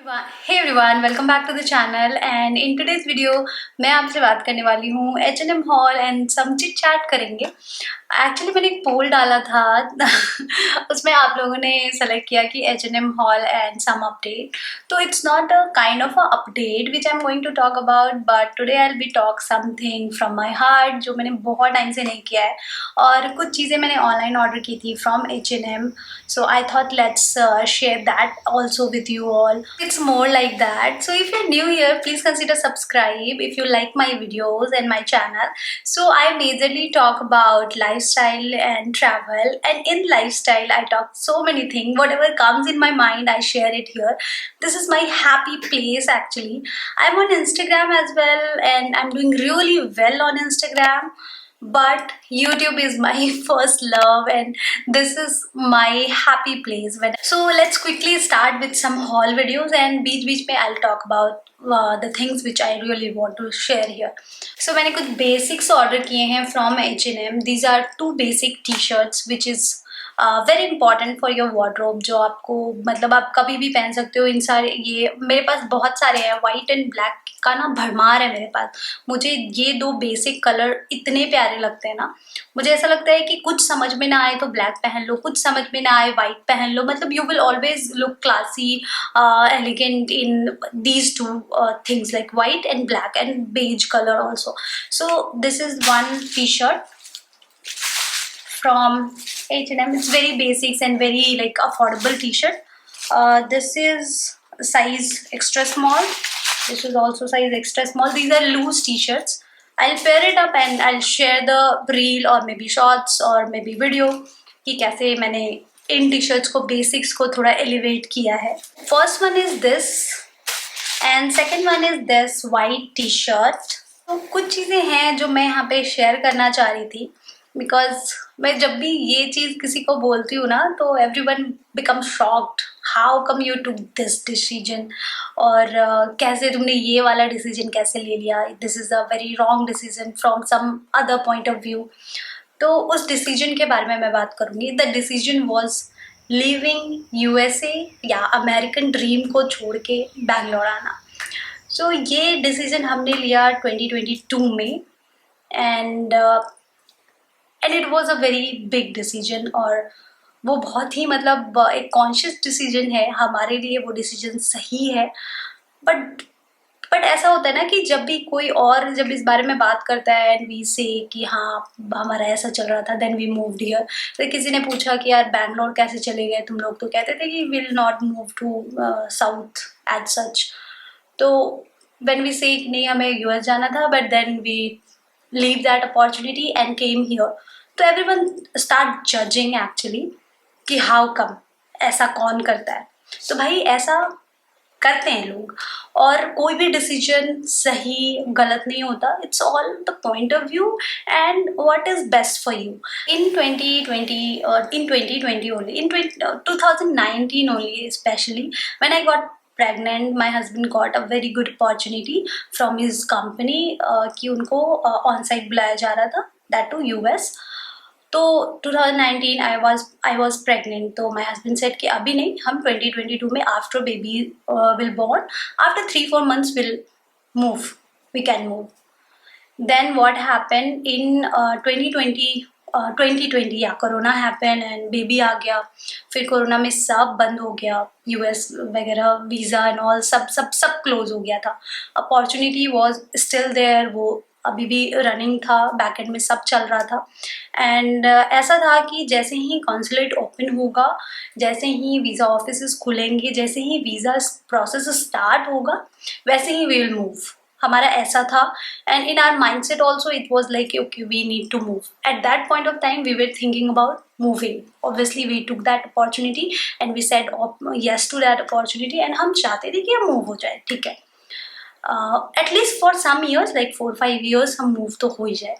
Hey everyone, welcome back to the channel and in today's video मैं आपसे बात करने वाली हूँ H&M haul and some chit chat करेंगे। एक्चुअली मैंने एक पोल डाला था उसमें आप लोगों ने सेलेक्ट किया कि H&M haul and some update, तो it's not a kind of a update which I'm going to talk about, but today I'll be talk something from my heart जो मैंने बहुत टाइम से नहीं किया है और कुछ चीज़ें मैंने ऑनलाइन ऑर्डर की थी from H&M, so I thought let's share that also with you all. It's more like that, so if you're new here please consider subscribe if you like my videos and my channel. So I majorly talk about lifestyle and travel, and in lifestyle I talk so many things, whatever comes in my mind I share it here. This is my happy place. Actually I'm on Instagram as well and I'm doing really well on Instagram, but YouTube is my first love and this is my happy place. So let's quickly start with some haul videos and बीच में I'll talk about the things which I really want to share here. So मैंने कुछ basics order किए हैं from H&M. These are two basic t-shirts which is very important for your wardrobe, जो आपको मतलब आप कभी भी पहन सकते हो। इन सारे ये मेरे पास बहुत सारे हैं, वाइट एंड ब्लैक का ना भरमार है मेरे पास। मुझे ये दो बेसिक कलर इतने प्यारे लगते हैं ना, मुझे ऐसा लगता है कि कुछ समझ में ना आए तो ब्लैक पहन लो, कुछ समझ में ना आए वाइट पहन लो, मतलब you will always look classy elegant in these two things like white and black and beige colour also. So this is one t-shirt from H&M. It's very basics and very like affordable t-shirt. This is size extra small. This is also size extra small. These are loose t-shirts. I'll pair it up and I'll share the reel or maybe shorts or maybe video कि कैसे मैंने इन t-shirts को basics को थोड़ा elevate किया है. First one is this and second one is this white t-shirt. तो कुछ चीज़ें हैं जो मैं यहाँ पे शेयर करना चाह रही थी, बिकॉज मैं जब भी ये चीज़ किसी को बोलती हूँ ना तो everyone become shocked, how come you took this decision, और कैसे तुमने ये वाला डिसीजन कैसे ले लिया, this is a very wrong decision from some other point of view. तो उस डिसीजन के बारे में मैं बात करूँगी. The decision was leaving USA या अमेरिकन ड्रीम को छोड़ के बैंगलोर आना. सो ये डिसीजन हमने लिया 2022 में and it was a very big decision, और वो बहुत ही मतलब एक कॉन्शियस डिसीजन है हमारे लिए. वो डिसीजन सही है, बट ऐसा होता है ना कि जब भी कोई और जब इस बारे में बात करता है एंड वी से कि हाँ हमारा ऐसा चल रहा था, देन वी मूव्ड हियर. तो किसी ने पूछा कि यार बैंगलोर कैसे चले गए तुम लोग, तो कहते थे कि will not move to south as such. तो व्हेन वी से नहीं हमें US जाना था, but then we leave that opportunity and came here. तो एवरीवन स्टार्ट जजिंग एक्चुअली कि हाउ कम, ऐसा कौन करता है. तो भाई ऐसा करते हैं लोग, और कोई भी डिसीजन सही गलत नहीं होता. It's all the point of view and what is best for you. In 2020 only, in 2019 only especially, when I got pregnant, my husband got a very good opportunity from his company कि उनको on site बुलाया जा रहा था, that to US. तो 2019 I was pregnant. तो my husband said कि अभी नहीं, हम 2022 में after baby will born, after 3-4 months will move, we can move. Then what happened in 2020 या कोरोना हैपन एंड बेबी आ गया. फिर कोरोना में सब बंद हो गया, US वगैरह वीज़ा एंड ऑल सब क्लोज हो गया था. अपॉर्चुनिटी वॉज स्टिल देयर, वो अभी भी रनिंग था, बैकएंड में सब चल रहा था. एंड ऐसा था कि जैसे ही कॉन्सुलेट ओपन होगा, जैसे ही वीज़ा ऑफिस खुलेंगे, जैसे ही वीज़ा प्रोसेस स्टार्ट होगा, वैसे ही वी विल मूव. हमारा ऐसा था. And in our mindset also it was like okay we need to move. At that point of time we were thinking about moving. Obviously we took that opportunity and we said yes to that opportunity. And हम चाहते थे कि हम move हो जाए, ठीक है, at least for some years, like 4-5 years हम मूव तो हो ही जाए.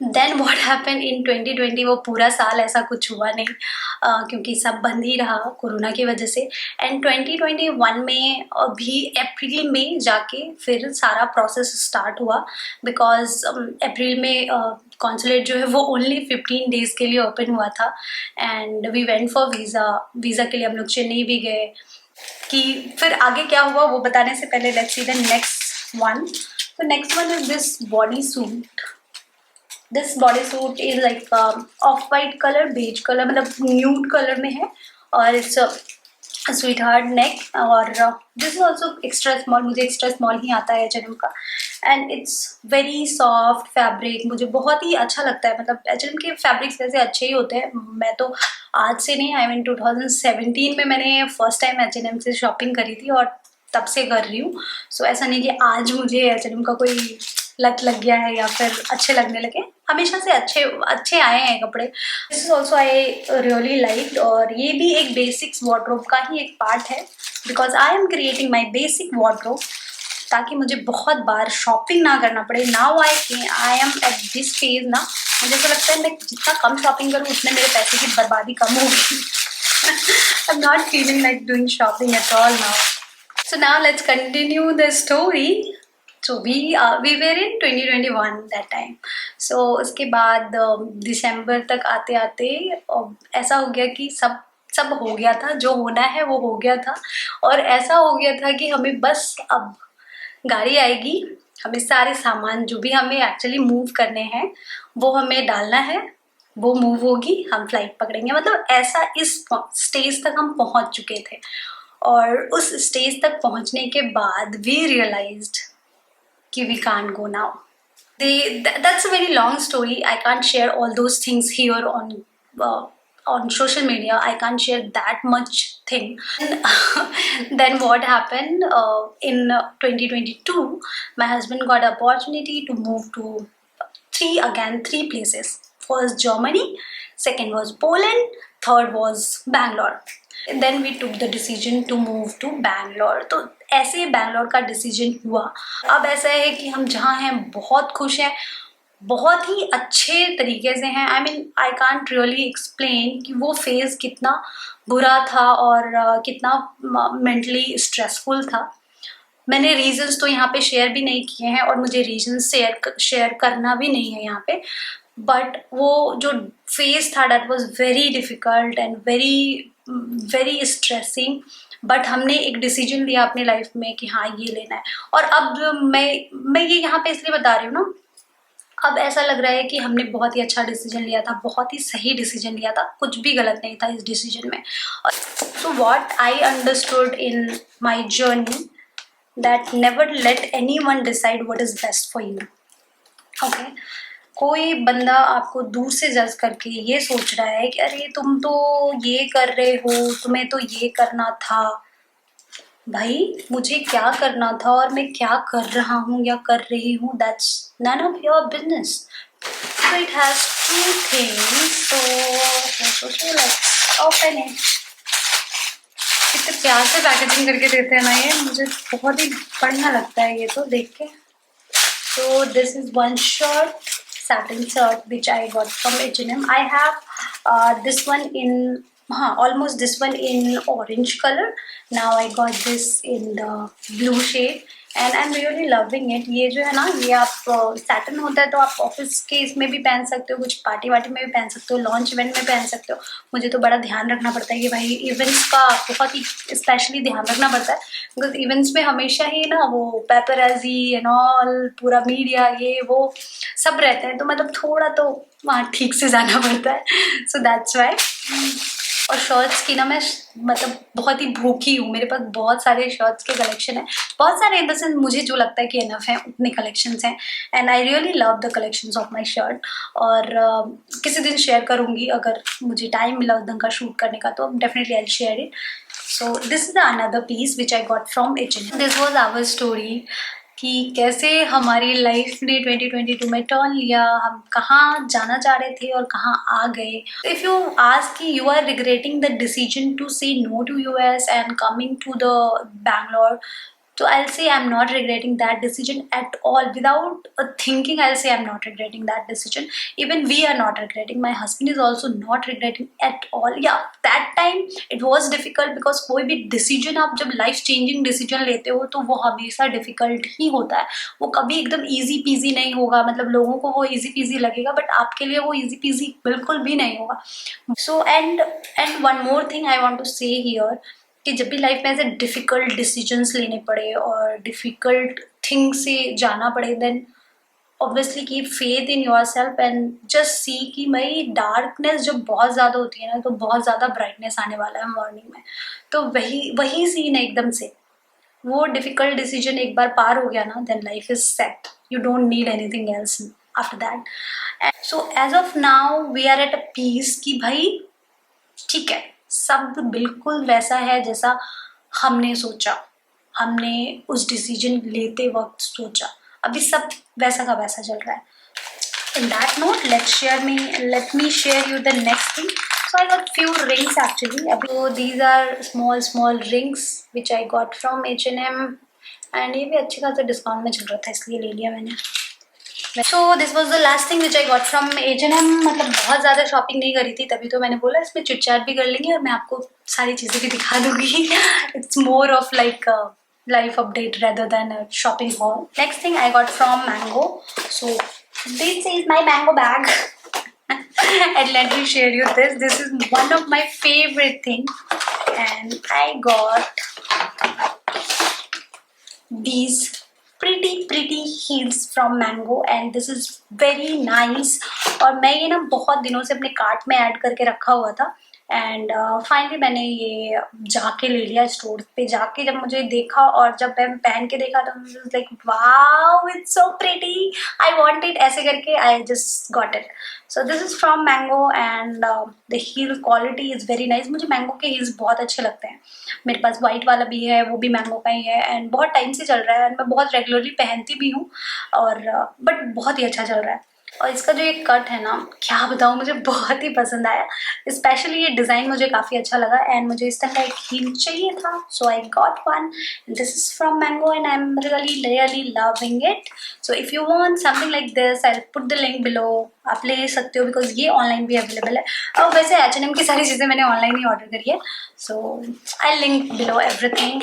देन वॉट हैपन इन 2020, वो पूरा साल ऐसा कुछ हुआ नहीं क्योंकि सब बंद ही रहा कोरोना की वजह से. एंड 2021 में अभी अप्रैल में जाके फिर सारा प्रोसेस स्टार्ट हुआ, बिकॉज अप्रैल में कॉन्सुलेट जो है वो ओनली 15 डेज़ के लिए ओपन हुआ था. And we went for visa के लिए हम लोग चेन्नई भी गए. कि फिर आगे क्या हुआ वो बताने से पहले let's see the next one. तो next one is this body suit. This body suit is like off white colour, beige colour, मतलब न्यूड कलर में है और इट्स स्वीट हार्ट नेक. और this is also extra small, मुझे extra small ही आता है H&M का. And it's very soft fabric, मुझे बहुत ही अच्छा लगता है. मतलब H&M के फैब्रिक्स वैसे अच्छे ही होते हैं. मैं तो आज से नहीं, आई मीन 2017 में मैंने फर्स्ट टाइम H&M से शॉपिंग करी थी और तब से कर रही हूँ. सो ऐसा नहीं कि आज मुझे H&M का कोई लत लग गया है या फिर अच्छे लगने लगे. हमेशा से अच्छे आए हैं कपड़े. This is also I really like. और ये भी एक बेसिक्स वार्डरोब का ही एक पार्ट है because I am creating my basic wardrobe, ताकि मुझे बहुत बार शॉपिंग ना करना पड़े. Now I am at this phase ना, मुझे ऐसा लगता है मैं जितना कम शॉपिंग करूँ उतने मेरे पैसे की बर्बादी कम होगी. I am not feeling like doing shopping at all now. So now let's continue the story. So we were in 2021 that time. So उसके बाद दिसंबर तक आते आते ऐसा हो गया कि सब हो गया था, जो होना है वो हो गया था. और ऐसा हो गया था कि हमें बस अब गाड़ी आएगी, हमें सारे सामान जो भी हमें एक्चुअली मूव करने हैं वो हमें डालना है, वो मूव होगी, हम फ्लाइट पकड़ेंगे. मतलब ऐसा इस स्टेज तक हम पहुंच चुके थे. और उस स्टेज तक पहुंचने के बाद वी रियलाइज्ड कि we can't go now. That's a very long story. I can't share all those things here on social media. I can't share that much thing. Then what happened in 2022, my husband got opportunity to move to three places. First Germany, second was Poland, third was Bangalore. And then we took the decision to move to Bangalore. तो ऐसे बैंगलोर का decision हुआ. अब ऐसा है कि हम जहाँ हैं बहुत खुश हैं, बहुत ही अच्छे तरीके से हैं. I mean I can't really explain कि वो फेज़ कितना बुरा था और कितना मेंटली स्ट्रेसफुल था. मैंने रीजंस तो यहाँ पे शेयर भी नहीं किए हैं और मुझे रीजंस शेयर करना भी नहीं है यहाँ पे. बट वो जो फेज था that was very difficult and very stressing. But हमने एक डिसीजन लिया अपनी लाइफ में कि हाँ ये लेना है. और अब मैं ये यहाँ पे इसलिए बता रही हूँ ना, अब ऐसा लग रहा है कि हमने बहुत ही अच्छा डिसीजन लिया था, बहुत ही सही डिसीजन लिया था, कुछ भी गलत नहीं था इस डिसीजन में. So what I understood in my journey that never let anyone decide what is best for you. Okay? कोई बंदा आपको दूर से जज करके ये सोच रहा है कि अरे तुम तो ये कर रहे हो, तुम्हें तो ये करना था. भाई मुझे क्या करना था और मैं क्या कर रहा हूँ या कर रही हूँ, that's none of your business. So it has two things. So let's open it. कितने प्यार से पैकेजिंग करके देते हैं ना, ये मुझे बहुत ही बढ़िया लगता है ये तो देख के. So this is one shirt, satin shirt which I got from H&M. I have this one in almost this one in orange color. Now I got this in the blue shade and I'm really loving it. ये जो है ना, ये आप satin होता है तो आप ऑफिस के इसमें भी पहन सकते हो, कुछ पार्टी वार्टी में भी पहन सकते हो, लॉन्च इवेंट में पहन सकते हो. मुझे तो बड़ा ध्यान रखना पड़ता है कि भाई इवेंट्स का बहुत ही स्पेशली ध्यान रखना पड़ता है बिकॉज इवेंट्स में हमेशा ही ना वो पेपराजी एंड ऑल, पूरा मीडिया ये वो सब रहते हैं, तो मतलब थोड़ा तो वहाँ ठीक से जाना पड़ता है. So that's why. और शर्ट्स की ना मैं मतलब बहुत ही भूखी हूँ. मेरे पास बहुत सारे शर्ट्स के कलेक्शन है, बहुत सारे इन द सेंस मुझे जो लगता है कि इनफ है उतने कलेक्शंस हैं. And I really love the collections of my shirt. और किसी दिन शेयर करूँगी अगर मुझे टाइम मिला उस ढंग का शूट करने का, तो definitely I will share it. So this is the another piece which I got from H&M. This was our story कि कैसे हमारी लाइफ ने 2022 में टर्न लिया, हम कहाँ जाना चाह रहे थे और कहाँ आ गए. इफ़ यू आस्क कि you are regretting the decision to say no to US and coming to the Bangalore, so I'll say I'm not regretting that decision at all. Without thinking, I'll say I'm not regretting that decision. Even we are not regretting. My husband is also not regretting at all. Yeah, that time it was difficult because कोई भी decision आप जब life changing decision लेते हो तो वो हमेशा difficult ही होता है. वो कभी एकदम easy peasy नहीं होगा. मतलब लोगों को वो easy peasy लगेगा but आपके लिए वो easy peasy बिल्कुल भी नहीं होगा. So and one more thing I want to say here कि जब भी लाइफ में ऐसे डिफ़िकल्ट डिसीजंस लेने पड़े और डिफ़िकल्ट थिंग से जाना पड़े, then obviously keep faith in yourself and just see कि भाई डार्कनेस जब बहुत ज़्यादा होती है ना तो बहुत ज़्यादा ब्राइटनेस आने वाला है मॉर्निंग में। तो वही वही सीन है एकदम से। वो डिफिकल्ट डिसीजन एक बार पार हो गया ना, then life is set, you don't need anything else after that. So as of now we are at a peace कि भाई ठीक है, सब बिल्कुल वैसा है जैसा हमने सोचा, हमने उस डिसीजन लेते वक्त सोचा, अभी सब वैसा का वैसा चल रहा है। In that note, let me share you the next thing. So I got few rings actually. So these are small rings which I got from H&M and ये भी अच्छे खासे डिस्काउंट में चल रहा था इसलिए ले लिया मैंने। So this was the last thing which I got from H&M। मतलब बहुत ज़्यादा शॉपिंग नहीं करी थी, तभी तो मैंने बोला इसमें चिट चैट भी कर लेंगे और मैं आपको सारी चीज़ें भी दिखा दूंगी। It's more of like a life update rather than a shopping haul. Next thing I got from Mango. So this is my Mango bag. And let me share you this. This is one of my favorite things. And I got these pretty heels from Mango and this is very nice। और मैं ये ना बहुत दिनों से अपने cart में add करके रखा हुआ था एंड फाइनली मैंने ये जाके ले लिया स्टोर पे जाके। जब मुझे देखा और जब मैं पहन के देखा तो मुझे like wow it's so pretty, I want it, ऐसे करके I just got it. So this is from Mango and the heel quality is very nice. मुझे मैंगो के हील्स बहुत अच्छे लगते हैं। मेरे पास वाइट वाला भी है, वो भी मैंगो का ही है एंड बहुत टाइम से चल रहा है एंड मैं बहुत रेगुलरली पहनती भी हूँ और बट बहुत ही अच्छा चल रहा है। और इसका जो ये कट है ना, क्या बताऊँ, मुझे बहुत ही पसंद आया। स्पेशली ये डिज़ाइन मुझे काफ़ी अच्छा लगा एंड मुझे इस तरह का एक हील चाहिए था, so I got one. This is from Mango and I am really loving it. So if you want something like this I put the link below, आप ले सकते हो बिकॉज ये ऑनलाइन भी अवेलेबल है। और वैसे H&M की सारी चीज़ें मैंने ऑनलाइन ही ऑर्डर करी है, so I link below everything.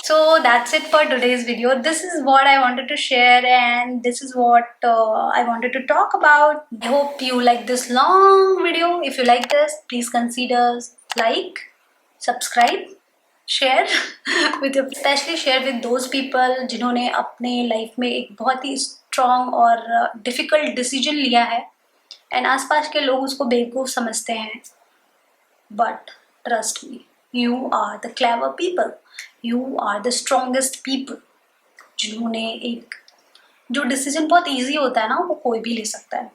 So that's it for today's video. This is what I wanted to share and this is what I wanted to talk about. I hope you like this long video. If you like this, please consider like, subscribe, share with your, especially share with those people जिन्होंने अपने life में एक बहुत ही strong और difficult decision लिया है and आसपास के लोग उसको बेवकूफ़ समझते हैं, but trust me, you are the clever people. You are the strongest people जिन्होंने एक जो डिसीजन बहुत इजी होता है ना वो कोई भी ले सकता है।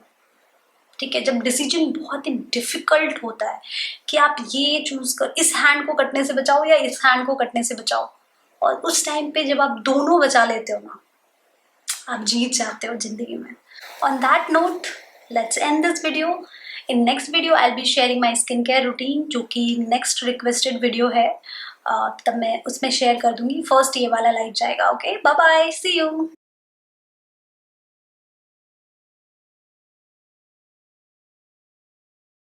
ठीक है, जब डिसीजन बहुत ही डिफिकल्ट होता है कि आप ये चूज कर, इस हैंड को कटने से बचाओ या इस हैंड को कटने से बचाओ, और उस टाइम पे जब आप दोनों बचा लेते हो ना, आप जीत जाते हो जिंदगी में। On that note let's end this video. In next video I will be sharing my skin care routine, जो कि नेक्स्ट रिक्वेस्टेड वीडियो है, तब मैं उसमें शेयर कर दूंगी। फर्स्ट ये वाला लाइव जाएगा। Okay, bye bye, see you.